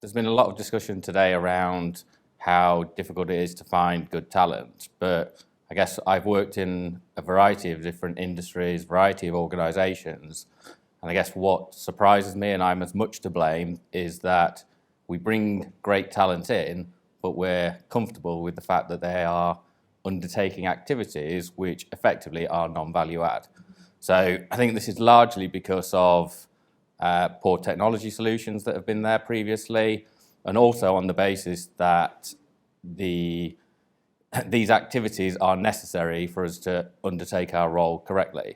there's been a lot of discussion today around how difficult it is to find good talent, but I guess I've worked in a variety of different industries, variety of organisations, and I guess what surprises me, and I'm as much to blame, is that we bring great talent in, but we're comfortable with the fact that they are undertaking activities which effectively are non-value add. So I think this is largely because of poor technology solutions that have been there previously, and also on the basis that these activities are necessary for us to undertake our role correctly.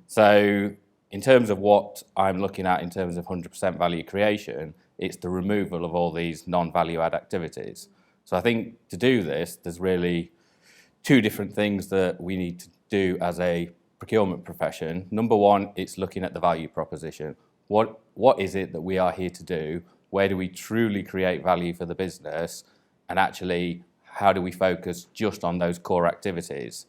So in terms of what I'm looking at in terms of 100% value creation, it's the removal of all these non-value add activities. So I think to do this, there's really two different things that we need to do as a procurement profession. Number one, it's looking at the value proposition. What is it that we are here to do? Where do we truly create value for the business? And actually, how do we focus just on those core activities?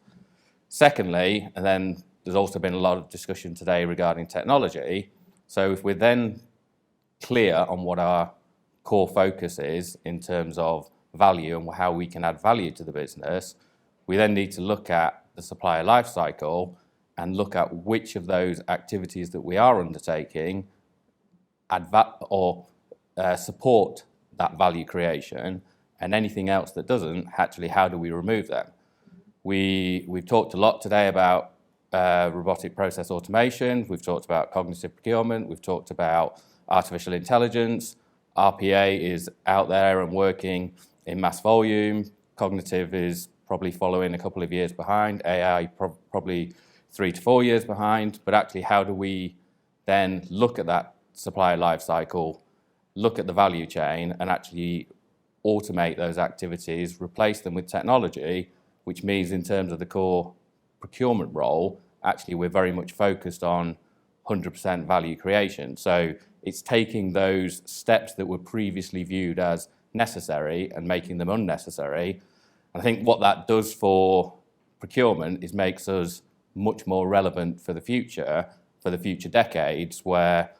Secondly, and then there's also been a lot of discussion today regarding technology. So if we're then clear on what our core focus is in terms of value and how we can add value to the business, we then need to look at the supplier life cycle and look at which of those activities that we are undertaking support that value creation, and anything else that doesn't, actually, how do we remove them? We've talked a lot today about robotic process automation, we've talked about cognitive procurement, we've talked about artificial intelligence. RPA is out there and working in mass volume. Cognitive is probably following a couple of years behind. AI probably 3 to 4 years behind. But actually, how do we then look at that supplier life cycle, look at the value chain, and actually automate those activities, replace them with technology, which means in terms of the core procurement role, actually we're very much focused on 100% value creation. So it's taking those steps that were previously viewed as necessary and making them unnecessary. And I think what that does for procurement is makes us much more relevant for the future decades, where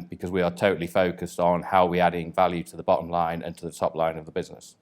because we are totally focused on how we're adding value to the bottom line and to the top line of the business.